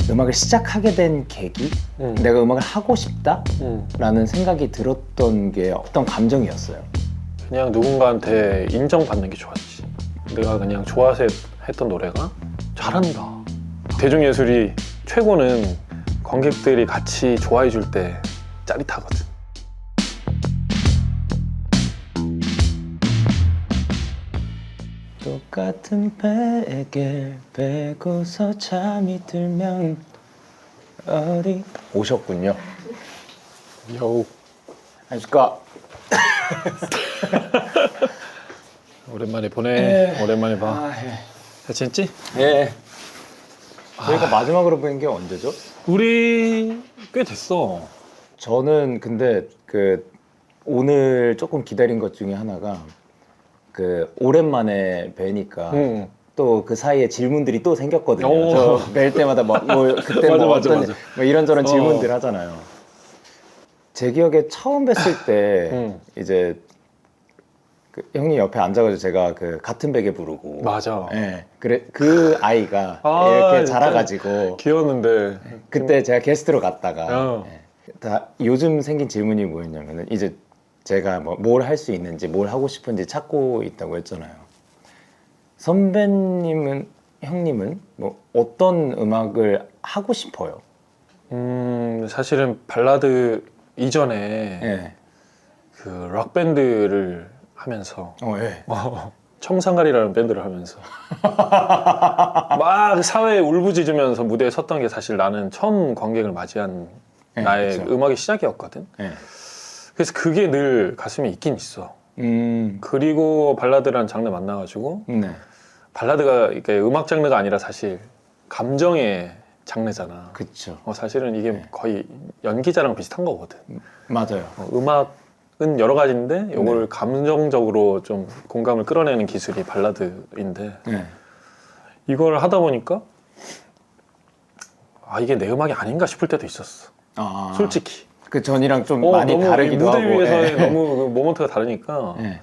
음악을 시작하게 된 계기? 내가 음악을 하고 싶다? 라는 생각이 들었던 게 어떤 감정이었어요? 그냥 누군가한테 인정받는 게 좋았지. 내가 그냥 좋아서 했던 노래가 잘한다. 대중예술이 최고는 관객들이 같이 좋아해 줄 때 짜릿하거든. 똑같은 베개 베고서 잠이 들면 오셨군요. 여우. 안녕하십니까. 오랜만에 보네. 오랜만에 봐. 예. 잘 지냈지? 예. 저희가 마지막으로 뵌 게 언제죠? 우리 꽤 됐어. 저는 근데 오늘 조금 기다린 것 중에 하나가 오랜만에 뵈니까 또 그 사이에 질문들이 또 생겼거든요. 오. 저 뵐 때마다 그때 맞아, 맞아, 어떤 맞아. 이런저런 질문들 하잖아요. 제 기억에 처음 뵀을 때 이제 형님 옆에 앉아가지고 제가 같은 베개 부르고 맞아. 예. 그래 그 아이가 이렇게 자라가지고 귀여웠는데. 그때 제가 게스트로 갔다가 어. 다 요즘 생긴 질문이 뭐였냐면은 이제 제가 뭘 할 수 있는지 뭘 하고 싶은지 찾고 있다고 했잖아요. 선배님은 형님은 어떤 음악을 하고 싶어요? 사실은 발라드 이전에 예. 그 락 밴드를 하면서 예. 청산가리라는 밴드를 하면서 막 사회에 울부짖으면서 무대에 섰던 게 사실 나는 처음 관객을 맞이한 네, 나의 그쵸. 음악의 시작이었거든. 예. 그래서 그게 늘 가슴에 있긴 있어. 그리고 발라드라는 장르 만나가지고 네. 발라드가 이게 음악 장르가 아니라 사실 감정의 장르잖아. 그쵸. 사실은 이게 네. 거의 연기자랑 비슷한 거거든. 맞아요. 음악은 여러 가지인데 이걸 네. 감정적으로 좀 공감을 끌어내는 기술이 발라드인데 네. 이걸 하다 보니까 이게 내 음악이 아닌가 싶을 때도 있었어. 아, 솔직히. 그 전이랑 좀 많이 너무 다르기도 무대 하고. 위에서의 예. 너무 그 모먼트가 다르니까 예.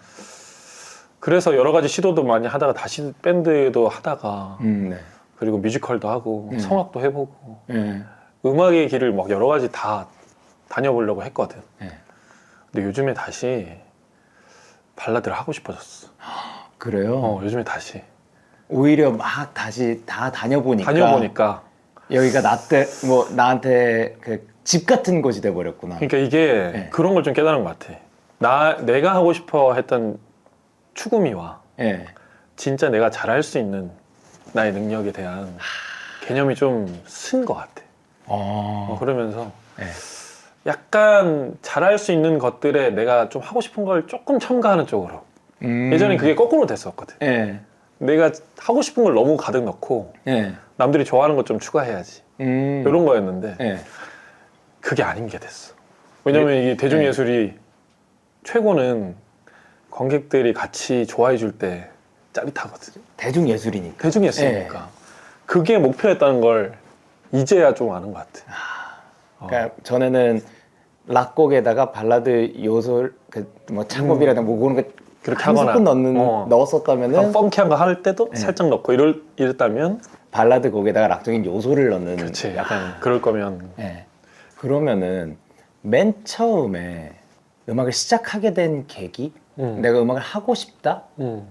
그래서 여러 가지 시도도 많이 하다가 다시 밴드도 하다가 네. 그리고 뮤지컬도 하고 성악도 해보고 예. 음악의 길을 막 여러 가지 다 다녀보려고 했거든. 예. 근데 요즘에 다시 발라드를 하고 싶어졌어. 그래요? 요즘에 다시 오히려 막 다시 다 다녀보니까 다녀보니까 여기가 나한테 집 같은 곳이 돼버렸구나. 그러니까 이게 네. 그런 걸 좀 깨달은 것 같아. 내가 하고 싶어 했던 추구미와 예. 진짜 내가 잘할 수 있는 나의 능력에 대한 개념이 좀 쓴 것 같아. 그러면서 예. 약간 잘할 수 있는 것들에 내가 좀 하고 싶은 걸 조금 첨가하는 쪽으로. 예전에 그게 거꾸로 됐었거든. 예. 내가 하고 싶은 걸 너무 가득 넣고 예. 남들이 좋아하는 것 좀 추가해야지. 이런 거였는데 예. 그게 아닌 게 됐어. 왜냐면 이게 대중예술이 최고는 관객들이 같이 좋아해 줄 때 짜릿하거든. 대중예술이니까. 대중예술이니까. 그게 목표였다는 걸 이제야 좀 아는 것 같아. 그러니까 전에는 락곡에다가 발라드 요소를 창법이라든가 그런 거 그렇게 한 하거나 스푼 넣었었다면은 펑키한 거 할 때도 살짝 넣고 이랬다면 발라드 곡에다가 락적인 요소를 넣는. 그렇지. 약간 그럴 거면 예. 그러면은 맨 처음에 음악을 시작하게 된 계기? 내가 음악을 하고 싶다?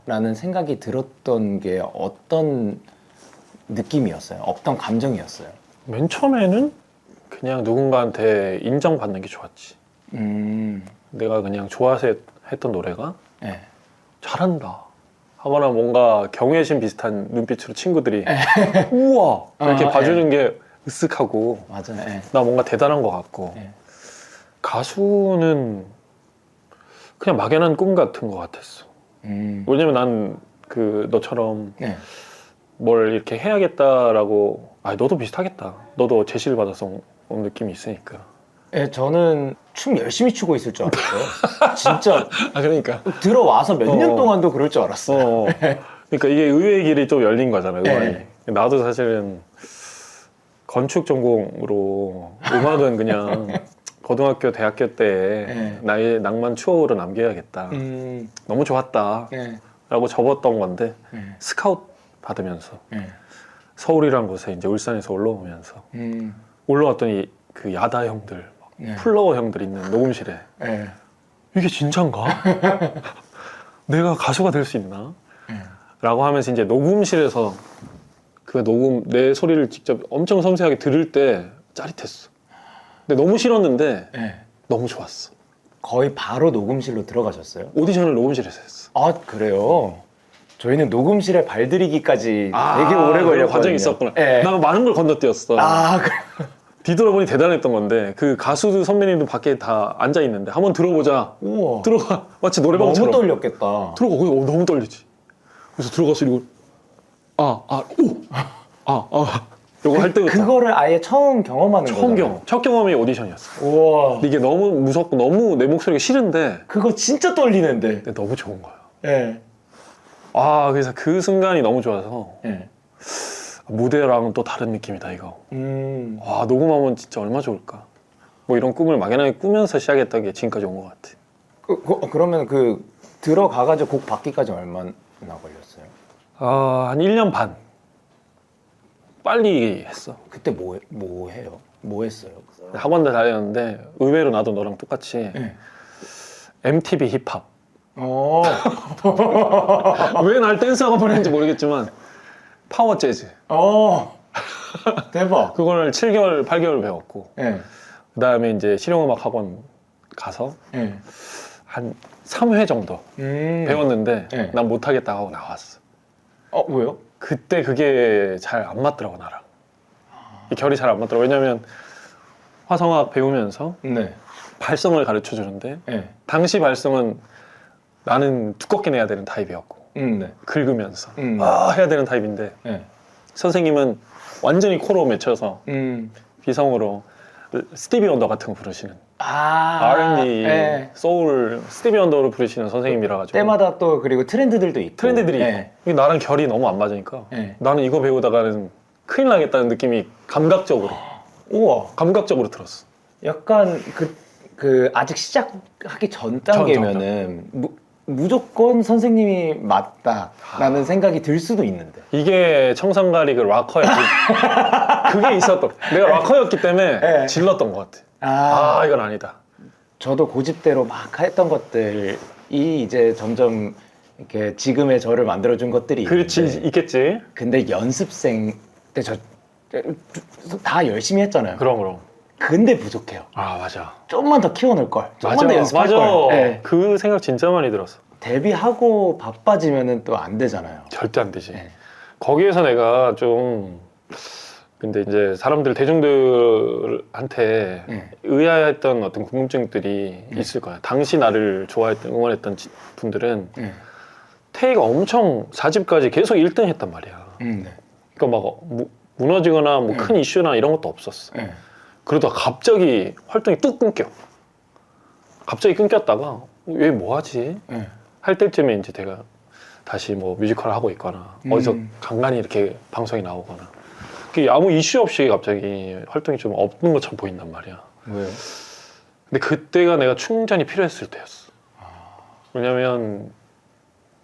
라는 생각이 들었던 게 어떤 느낌이었어요? 어떤 감정이었어요? 맨 처음에는 그냥 누군가한테 인정받는 게 좋았지. 내가 그냥 좋아서 했던 노래가 예. 잘한다 하거나 뭔가 경외심 비슷한 눈빛으로 친구들이 우와 이렇게 봐주는 게 으쓱하고 맞아요. 예. 나 뭔가 대단한 것 같고 예. 가수는 그냥 막연한 꿈 같은 것 같았어. 왜냐면 난 너처럼 예. 뭘 이렇게 해야겠다라고 너도 비슷하겠다. 너도 제시를 받아서 온 느낌이 있으니까. 예, 저는 춤 열심히 추고 있을 줄 알았어요. 진짜 그러니까 들어와서 몇 년 동안도 그럴 줄 알았어요. 그러니까 이게 의외의 길이 좀 열린 거잖아, 음악이. 네. 나도 사실은 건축 전공으로 음악은 그냥 고등학교, 대학교 때 나의 낭만 추억으로 남겨야겠다. 너무 좋았다. 예. 라고 접었던 건데 예. 스카웃 받으면서 예. 서울이란 곳에 이제 울산에서 올라오면서 올라왔더니 그 야다 형들, 네. 플로워 형들 있는 녹음실에 네. 이게 진짠가? 내가 가수가 될 수 있나? 네. 라고 하면서 이제 녹음실에서 그 녹음 내 소리를 직접 엄청 섬세하게 들을 때 짜릿했어. 근데 너무 싫었는데 네. 너무 좋았어. 거의 바로 녹음실로 들어가셨어요? 오디션을 녹음실에서 했어. 아 그래요? 저희는 녹음실에 발들이기까지 되게 오래 그런 걸렸거든요. 과정이 있었구나. 네. 나 많은 걸 건너뛰었어. 그래. 뒤돌아보니 대단했던 건데 그 가수 선배님도 밖에 다 앉아 있는데 한번 들어보자. 우와. 들어가. 마치 너무 노래방처럼. 떨렸겠다. 들어가. 너무 떨리지. 그래서 들어가서 이거 요거 할 때부터 그거를 아예 처음 경험하는 처음 거잖아요. 경험. 첫 경험이 오디션이었어. 우와. 근데 이게 너무 무섭고 너무 내 목소리가 싫은데 그거 진짜 떨리는데. 근데 너무 좋은 거야. 예. 그래서 그 순간이 너무 좋아서 예. 무대랑은 또 다른 느낌이다 이거. 음. 녹음하면 진짜 얼마 좋을까. 뭐 이런 꿈을 막연하게 꾸면서 시작했던 게 지금까지 온 것 같아. 그러면 그 들어가가지고 곡 받기까지 얼마나 걸렸어요? 한 1년 반. 빨리 했어. 그때 뭐 해요? 뭐 했어요? 학원도 다녔는데 의외로 나도 너랑 똑같이 예. MTV 힙합. 어. 왜 날 댄스 학원을 했는지 모르겠지만 파워 재즈. 대박. 그걸 7개월, 8개월 배웠고 예. 그 다음에 이제 실용음악 학원 가서 예. 한 3회 정도 배웠는데 네. 난 못하겠다 하고 나왔어. 왜요? 그때 그게 잘 안 맞더라고 나랑. 이 결이 잘 안 맞더라고. 왜냐면 화성학 배우면서 네. 발성을 가르쳐 주는데 예. 당시 발성은 나는 두껍게 내야 되는 타입이었고 네. 긁으면서 네. 해야 되는 타입인데 예. 선생님은 완전히 코로 맺혀서 비성으로 스티비 원더 같은 거 부르시는 R&B, 예. 소울, 스티비 원더로 부르시는 선생님이라 가지고 때마다 또 그리고 트렌드들도 있고. 트렌드들이 예. 있고 나랑 결이 너무 안 맞으니까 예. 나는 이거 배우다가는 큰일 나겠다는 느낌이 감각적으로 우와. 들었어. 약간 그 아직 시작하기 전 단계면은 무조건 선생님이 맞다라는 생각이 들 수도 있는데. 이게 청산가리 그 락커였기 그게 있었던 내가 락커였기 때문에 네. 질렀던 것 같아. 이건 아니다. 저도 고집대로 막 했던 것들이 이제 점점 이렇게 지금의 저를 만들어준 것들이 그렇지 있는데, 있겠지. 근데 연습생 때 저 다 열심히 했잖아요. 그럼 근데 부족해요. 맞아. 좀만 더 키워놓을 걸. 좀만 맞아 더 연습할 맞아. 걸. 네. 그 생각 진짜 많이 들었어. 데뷔하고 바빠지면은 또 안 되잖아요. 절대 안 되지. 네. 거기에서 내가 좀 근데 이제 사람들 대중들한테 네. 의아했던 어떤 궁금증들이 있을 거야. 당시 나를 좋아했던 응원했던 분들은 네. 태희가 엄청 4집까지 계속 1등 했단 말이야. 네. 그러니까 막 무너지거나 뭐 큰 이슈나 이런 것도 없었어. 네. 그러다가 갑자기 활동이 뚝 끊겨. 갑자기 끊겼다가 얘 뭐하지? 네. 할 때쯤에 이제 내가 다시 뭐 뮤지컬 하고 있거나 어디서 간간히 이렇게 방송에 나오거나 그게 아무 이슈 없이 갑자기 활동이 좀 없는 것처럼 보인단 말이야. 왜요? 근데 그때가 내가 충전이 필요했을 때였어. 왜냐면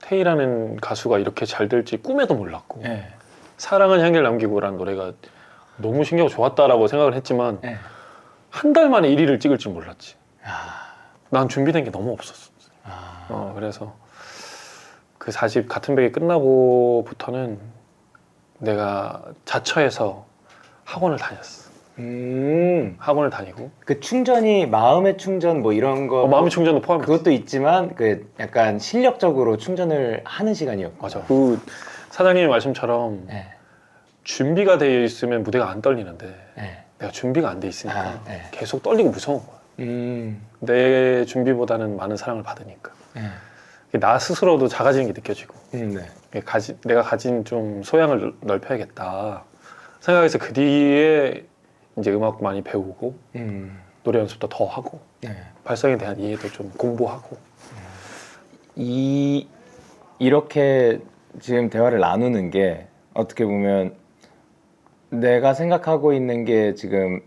태희라는 가수가 이렇게 잘 될지 꿈에도 몰랐고 네. 사랑은 향기를 남기고라는 노래가 너무 신기하고 좋았다라고 생각을 했지만 네. 한 달 만에 1위를 찍을 줄 몰랐지. 아. 난 준비된 게 너무 없었어. 그래서 그 4집 같은 백이 끝나고부터는 내가 자처해서 학원을 다녔어. 학원을 다니고 그 충전이 마음의 충전 뭐 이런 거 마음의 충전도 포함했어. 그것도 있지만 그 약간 실력적으로 충전을 하는 시간이었고. 맞아. 그 사장님의 말씀처럼 네. 준비가 되어 있으면 무대가 안 떨리는데 네. 내가 준비가 안 돼 있으니까 네. 계속 떨리고 무서운 거야. 내 준비보다는 많은 사랑을 받으니까 나 스스로도 작아지는 게 느껴지고 네. 내가 가진 좀 소양을 넓혀야겠다 생각해서 그 뒤에 이제 음악 많이 배우고 노래 연습도 더 하고 네. 발성에 대한 이해도 좀 공부하고 이렇게 지금 대화를 나누는 게 어떻게 보면 내가 생각하고 있는 게 지금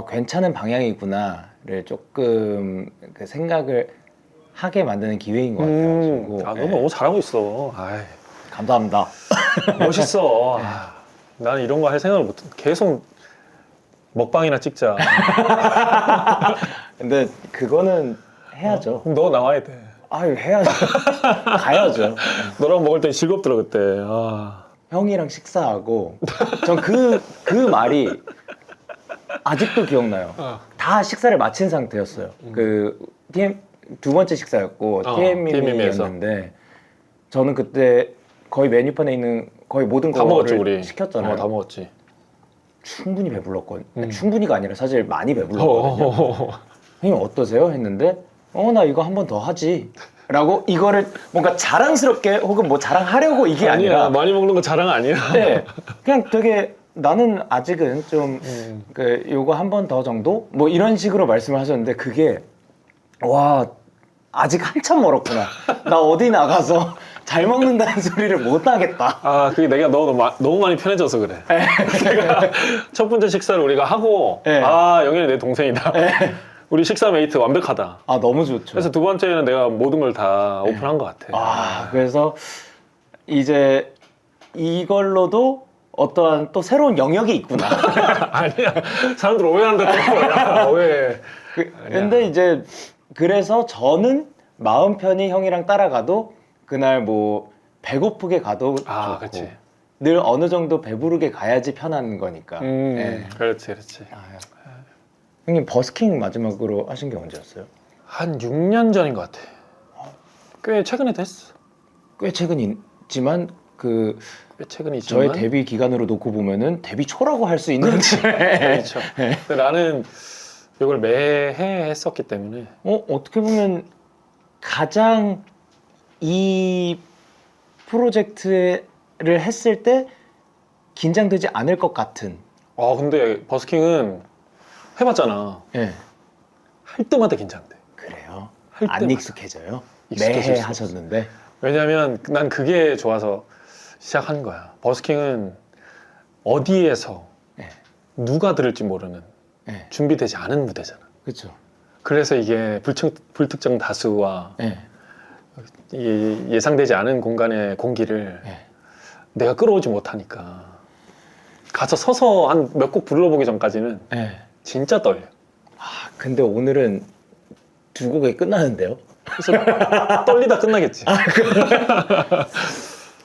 괜찮은 방향이구나를 조금 그 생각을 하게 만드는 기회인 것 같아요. 너 너무 잘하고 있어. 아이, 감사합니다. 멋있어. 나는 이런 거 할 생각을 못 해. 계속 먹방이나 찍자. 근데 그거는 해야죠. 그럼 너 나와야 돼. 아유, 해야죠. 가야죠. 너랑 먹을 때 즐겁더라 그때. 아. 형이랑 식사하고 전 그 말이 아직도 기억나요. 다 식사를 마친 상태였어요. 그 TM 두 번째 식사였고 TM이었는데 저는 그때 거의 메뉴판에 있는 거의 모든 다 먹었지 거를 우리. 시켰잖아요. 다 먹었지. 충분히 배불렀거든요. 충분히가 아니라 사실 많이 배불렀거든요. 형님 어떠세요? 했는데 나 이거 한 번 더 하지 라고 이거를 뭔가 자랑스럽게 혹은 뭐 자랑하려고 이게 아니야, 아니라 많이 먹는 거 자랑 아니야. 네, 그냥 되게 나는 아직은 좀 그 요거 한 번 더 정도 뭐 이런 식으로 말씀을 하셨는데 그게 와 아직 한참 멀었구나. 나 어디 나가서 잘 먹는다는 소리를 못 하겠다. 아, 그게 내가 너무 많이 편해져서 그래. 내가 첫 번째 식사를 우리가 하고 네. 아, 영현이 내 동생이다. 우리 식사 메이트 완벽하다. 아 너무 좋죠. 그래서 두 번째는 내가 모든 걸 다 오픈한 것 같아. 아 그래서 이제 이걸로도 어떠한 또 새로운 영역이 있구나. 아니야. 사람들 오해한다. 또 뭐야. 오해. 근데 이제 그래서 저는 마음 편히 형이랑 따라가도 그날 뭐 배고프게 가도 좋고 그렇지. 늘 어느 정도 배부르게 가야지 편한 거니까. 네. 그렇지. 형님 버스킹 마지막으로 하신 게 언제였어요? 한 6년 전인 것 같아. 꽤 최근에 됐어. 꽤 최근이지만 그 꽤 최근이지만. 저의 데뷔 기간으로 놓고 보면은 데뷔 초라고 할 수 있는. 그렇죠. 근데 나는 이걸 매해 했었기 때문에. 어떻게 보면 가장 이 프로젝트를 했을 때 긴장되지 않을 것 같은. 근데 버스킹은 해봤잖아. 네. 할 때마다 긴장돼. 그래요? 할 안 때마다. 익숙해져요? 익숙해질 매해 수 하셨는데. 왜냐면 난 그게 좋아서 시작한 거야. 버스킹은 어디에서 네. 누가 들을지 모르는 네. 준비되지 않은 무대잖아. 그렇죠. 그래서 이게 불특정 다수와 네. 이 예상되지 않은 공간의 공기를 네. 내가 끌어오지 못하니까 가서 서서 한 몇 곡 불러보기 전까지는 네. 진짜 떨려. 근데 오늘은 두 곡에 끝나는데요? 그래서 떨리다 끝나겠지.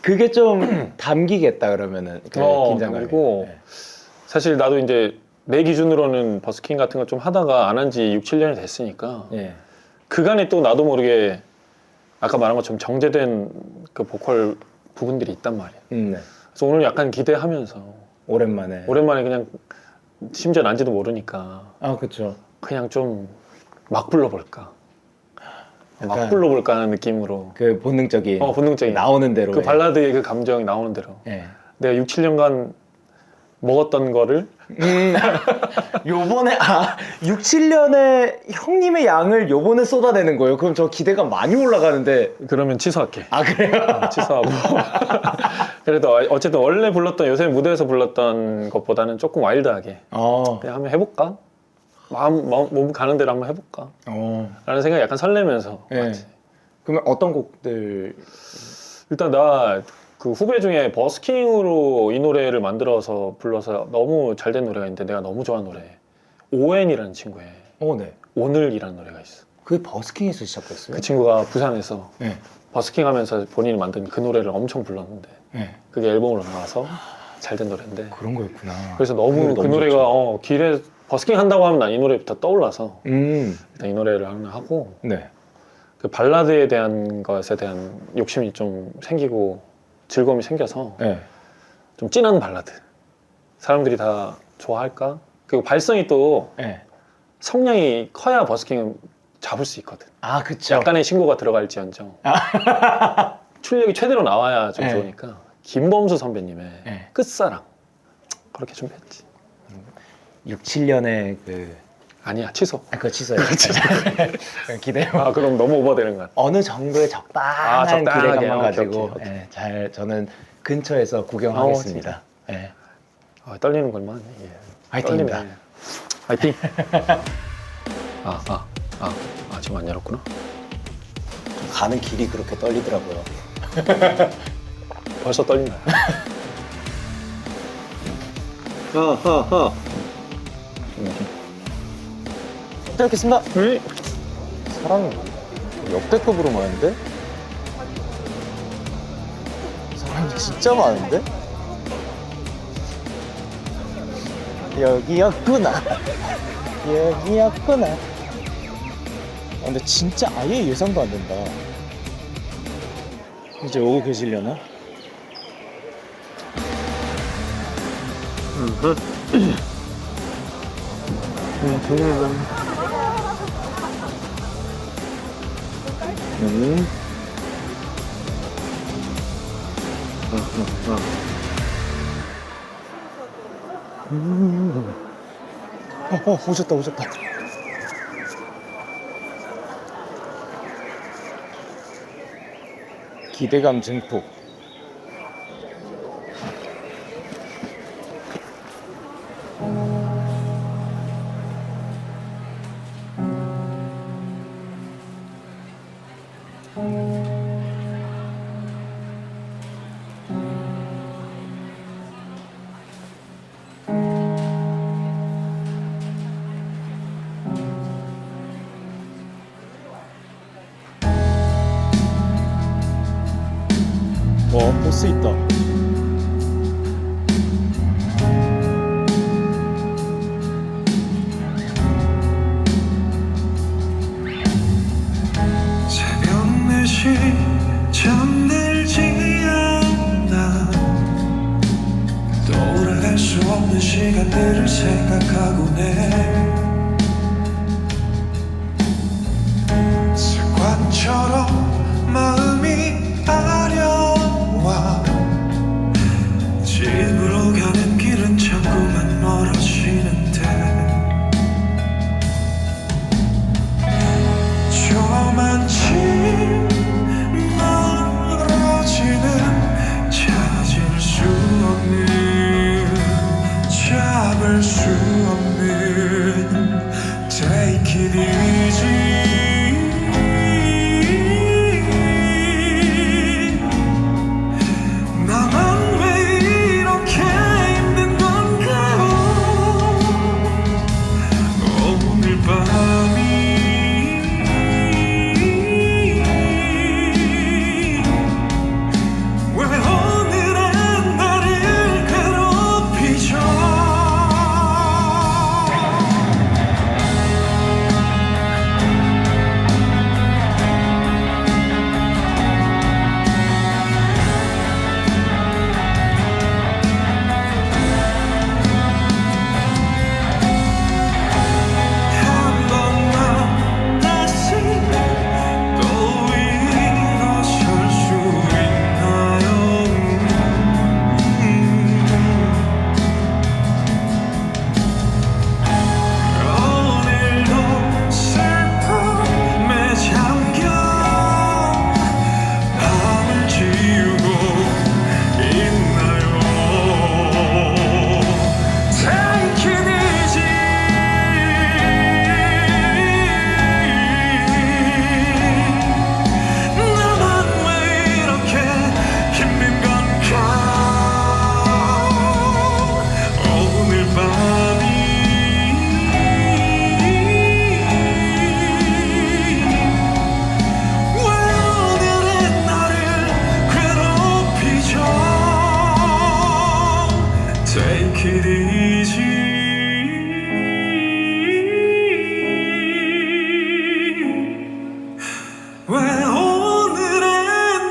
그게 좀 담기겠다 그러면은 그 긴장감이. 그리고 네. 사실 나도 이제 내 기준으로는 버스킹 같은 거 좀 하다가 안 한 지 6, 7년이 됐으니까 네. 그간에 또 나도 모르게 아까 말한 것처럼 정제된 그 보컬 부분들이 있단 말이야. 네. 그래서 오늘 약간 기대하면서 오랜만에. 그냥 심지어 난지도 모르니까 그렇죠. 그냥 좀 막 불러볼까. 막 약간 불러볼까 하는 느낌으로. 그 본능적인. 본능적인. 나오는 대로. 그 발라드의 그 감정이 나오는 대로. 네. 내가 6, 7년간 먹었던 거를 요번에 6, 7년의 형님의 양을 요번에 쏟아내는 거예요. 그럼 저 기대가 많이 올라가는데. 그러면 취소할게. 그래요? 취소하고. 그래도 어쨌든 원래 불렀던 요새 무대에서 불렀던 것보다는 조금 와일드하게 그냥 한번 해볼까? 몸 가는 대로 한번 해볼까? 라는 생각이 약간 설레면서 네. 맞지. 그러면 어떤 곡들? 일단 나 그 후배 중에 버스킹으로 이 노래를 만들어서 불러서 너무 잘 된 노래가 있는데 내가 너무 좋아하는 노래 ON이라는 친구의 네. 오늘이라는 노래가 있어. 그게 버스킹에서 시작됐어요? 그 친구가 부산에서 네. 버스킹 하면서 본인이 만든 그 노래를 엄청 불렀는데 네. 그게 앨범으로 나와서 잘 된 노래인데 그런 거였구나. 그래서 너무 그 노래가 길에 버스킹 한다고 하면 난 이 노래부터 떠올라서 일단 이 노래를 하나 하고 네. 그 발라드에 대한 것에 대한 욕심이 좀 생기고 즐거움이 생겨서 네. 좀 진한 발라드 사람들이 다 좋아할까? 그리고 발성이 또 네. 성량이 커야 버스킹은 잡을 수 있거든. 그쵸. 약간의 신고가 들어갈지언정 출력이 최대로 나와야 좀 네. 좋으니까 김범수 선배님의 네. 끝사랑 그렇게 준비했지. 6, 7년의 그 아니야 취소. 그거 취소해요. 기대요. 그럼 너무 오버되는 것 같아. 어느 정도의 적당한 적당하게. 기대감만 가지고 오케이. 네, 잘 저는 근처에서 구경하겠습니다. 네. 떨리는 걸만. 예. 화이팅입니다. 떨리네. 화이팅. 지금 안 열었구나. 가는 길이 그렇게 떨리더라고요. 벌써 떨린다. 부탁드리겠습니다. 네. 사람이 역대급으로 많은데? 사람이 진짜 많은데? 여기였구나. 여기였구나. 근데 진짜 아예 예상도 안 된다. 이제 오고 계시려나? 오셨다, 오셨다. 기대감 증폭. 보스 있다. 새벽 4시 잠들지 않아 떠올릴 수 없는 시간들을 생각하고네 습관처럼 마음이 아려와 집으로 가는 길은 자꾸만 멀어지는데 저만치 멀어지는 찾을 수 없는 잡을 수 없는 Take it easy 나만 왜 이렇게 힘든 건가요 오늘 밤이 왜 오늘은 나를 괴롭히죠 한 번만 다시 또 일어설 수 있나요 오늘도 슬픔에 잠겨 밤을 지우고 있나요 Take it easy 나만 왜 이렇게 힘든 건가 오늘 밤이 왜 오늘은 나를 괴롭히죠 Take it easy 왜 오늘은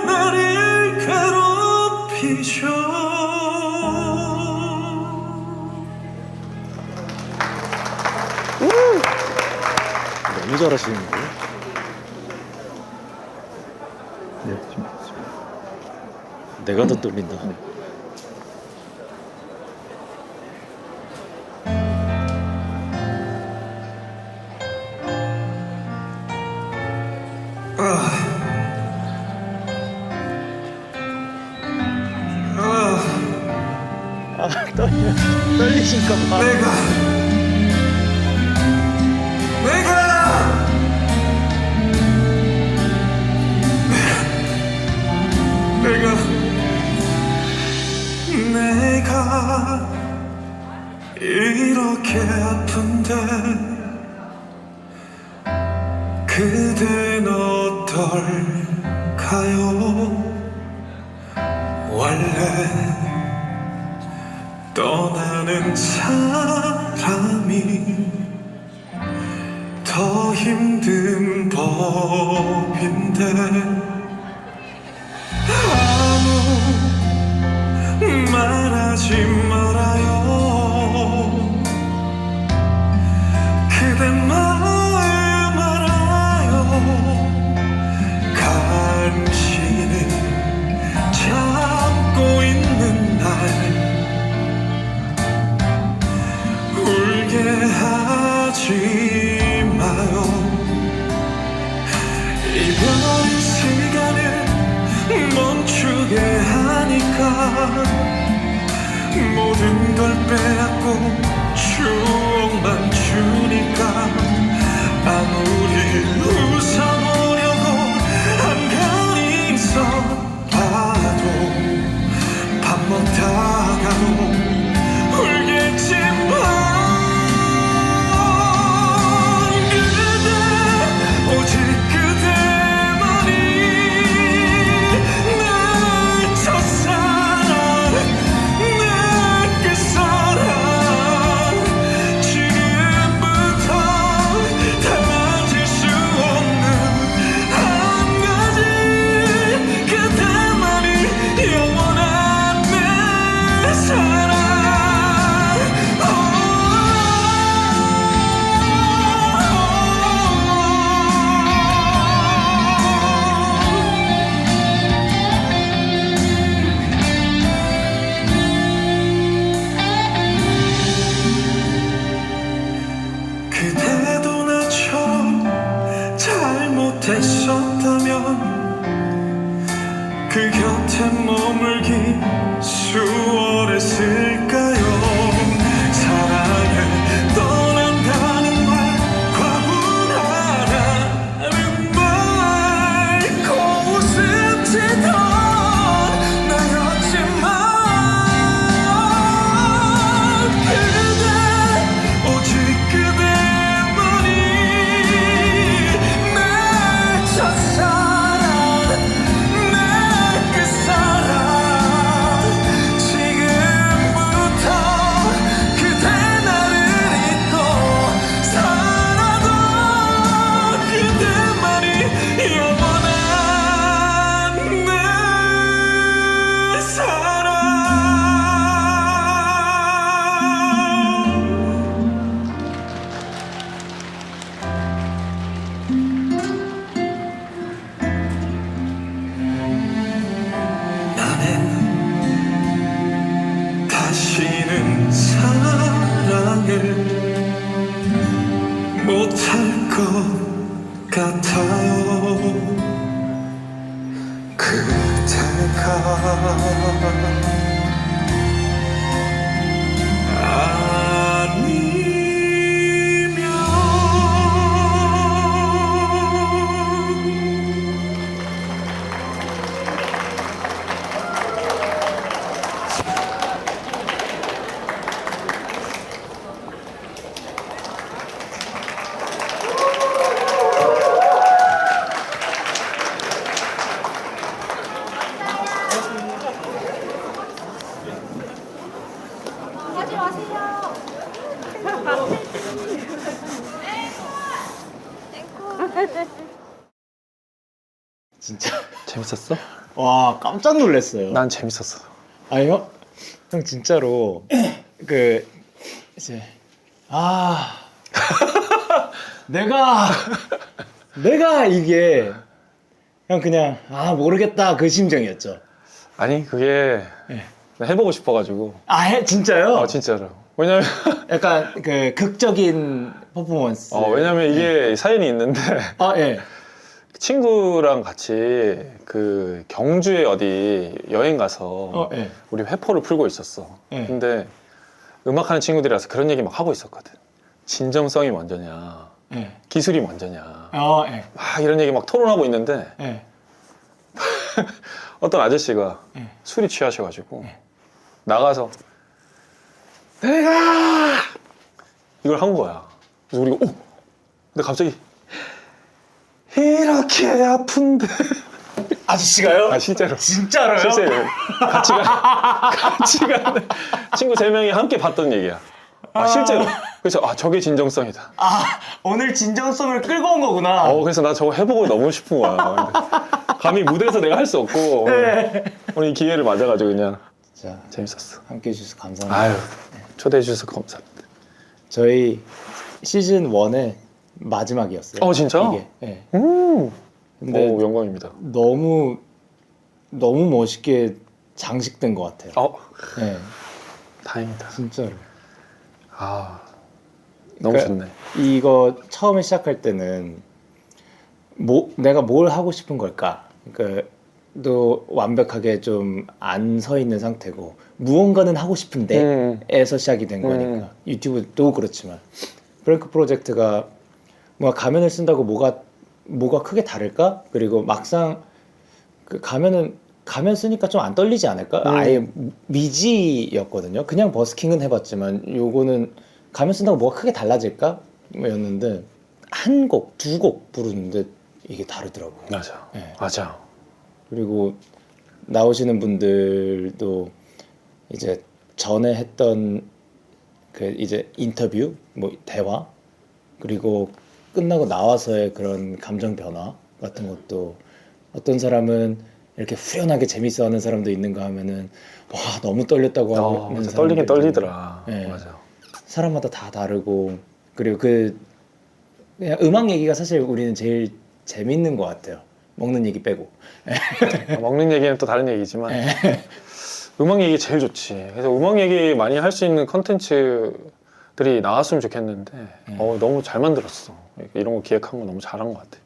나를 괴롭히죠 너무 잘하시는데? 네, 좀. 내가 더 떨린다. 아, 떨리신가 봐. 내가 이렇게 아픈데 그댄 어떨까요? 원래 떠나는 사람이 더 힘든 법인데 아무 말하지 말아요. 그대 마음 알아요. 간신히 참고 있는 날 울게 하지 마요. 이별의 시간을 멈추게 하니까 모든 걸 빼앗고 추억만 주니까 아무리 웃어보려고 한간히 있어봐도 밥 먹다가도 울겠지만 그대 오직 그대만이 내 첫사랑 내 끝사랑 지금부터 달라질 수 없는 한 가지 그대만이 영원한 내 사랑. 그대도 나처럼 잘못했었다면 그 곁에 머물기 수월했을까요? 사랑을 떠난다는 말 과분하다는 말 고웃음 치던 나였지만 그대 오직 그대만이 내 첫사랑 내 끝사랑 지금부터 그대 나를 잊고 살아도 그대만이 영원한 내 사랑. 나는 다시는 사랑을 못할 것 같아요. 그대가 아니면 가지 마세요. 진짜 재밌었어? 와 깜짝 놀랐어요. 난 재밌었어. 아니요? 형 진짜로 그 이제 내가 이게 형 그냥 모르겠다 그 심정이었죠. 아니 그게 네. 나 해보고 싶어가지고. 진짜요? 진짜로. 왜냐면 약간 그 극적인 퍼포먼스. 왜냐면 이게 사연이 있는데 예. 친구랑 같이 그 경주에 어디 여행 가서 예. 우리 회포를 풀고 있었어. 네. 근데 음악하는 친구들이라서 그런 얘기 막 하고 있었거든. 진정성이 먼저냐, 예. 기술이 먼저냐, 예. 막 이런 얘기 막 토론하고 있는데 예. 어떤 아저씨가 예. 술이 취하셔가지고 나가서 내가 이걸 한 거야. 그래서 우리가 근데 갑자기 이렇게 아픈데 아저씨가요? 아 진짜로 진짜로요? 실제 같이 가 친구 3명이 함께 봤던 얘기야. 아 실제로. 그래서 저게 진정성이다. 아, 오늘 진정성을 끌고 온 거구나. 그래서 나 저거 해보고 너무 싶은 거야. 근데 감히 무대에서 내가 할 수 없고 오늘 이 기회를 맞아가지고 그냥 자, 재밌었어. 함께 해주셔서 감사합니다. 아유 초대해 주셔서 감사합니다. 저희 시즌 1의 마지막이었어요. 진짜? 이게. 네. 근데 근데 영광입니다. 너무 멋있게 장식된 것 같아요. 네, 다행이다. 진짜로. 너무 그러니까 좋네. 이거 처음에 시작할 때는 내가 뭘 하고 싶은 걸까? 그러니까 또 완벽하게 좀 안 서 있는 상태고 무언가는 하고 싶은데에서 시작이 된 거니까 유튜브도 그렇지만 브레이크 프로젝트가 뭔가 가면을 쓴다고 뭐가 크게 다를까? 그리고 막상 그 가면 쓰니까 좀 안 떨리지 않을까? 아예 미지였거든요. 그냥 버스킹은 해봤지만 요거는 가면 쓴다고 뭐가 크게 달라질까? 였는데 한 곡, 2곡 부르는데 이게 다르더라고요. 맞아. 네. 맞아. 그리고 나오시는 분들도 이제 전에 했던 그 이제 인터뷰, 뭐 대화, 그리고 끝나고 나와서의 그런 감정 변화 같은 것도 어떤 사람은 이렇게 후련하게 재밌어하는 사람도 있는가 하면은 와 너무 떨렸다고 하는 맞아. 사람도 떨리긴 있고. 떨리더라. 네. 맞아. 사람마다 다 다르고 그리고 그냥 음악 얘기가 사실 우리는 제일 재밌는 것 같아요. 먹는 얘기 빼고. 먹는 얘기는 또 다른 얘기지만 음악 얘기 제일 좋지. 그래서 음악 얘기 많이 할 수 있는 컨텐츠들이 나왔으면 좋겠는데 너무 잘 만들었어. 이런 거 기획한 거 너무 잘한 것 같아.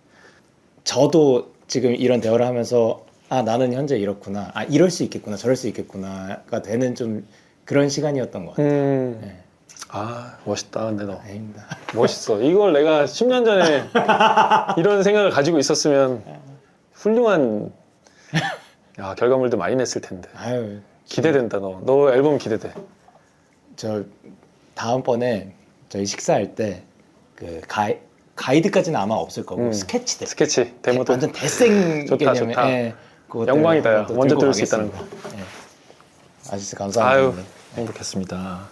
저도 지금 이런 대화를 하면서 나는 현재 이렇구나, 이럴 수 있겠구나, 저럴 수 있겠구나가 되는 좀 그런 시간이었던 것 같아요. 네. 멋있다. 근데 너 아닙니다. 멋있어. 이걸 내가 10년 전에 이런 생각을 가지고 있었으면 훌륭한 결과물도 많이 냈을 텐데. 아유, 기대된다. 너 앨범 기대돼. 저 다음번에 저희 식사할 때 그 가이드까지는 아마 없을 거고 스케치들, 스케치 데모도 완전 대생 좋다, 개념의 좋다. 그것들 영광이다, 야. 한번 또 먼저 들고 들을 수 있다는 가겠습니다. 네. 아저씨 감사합니다. 행복했습니다.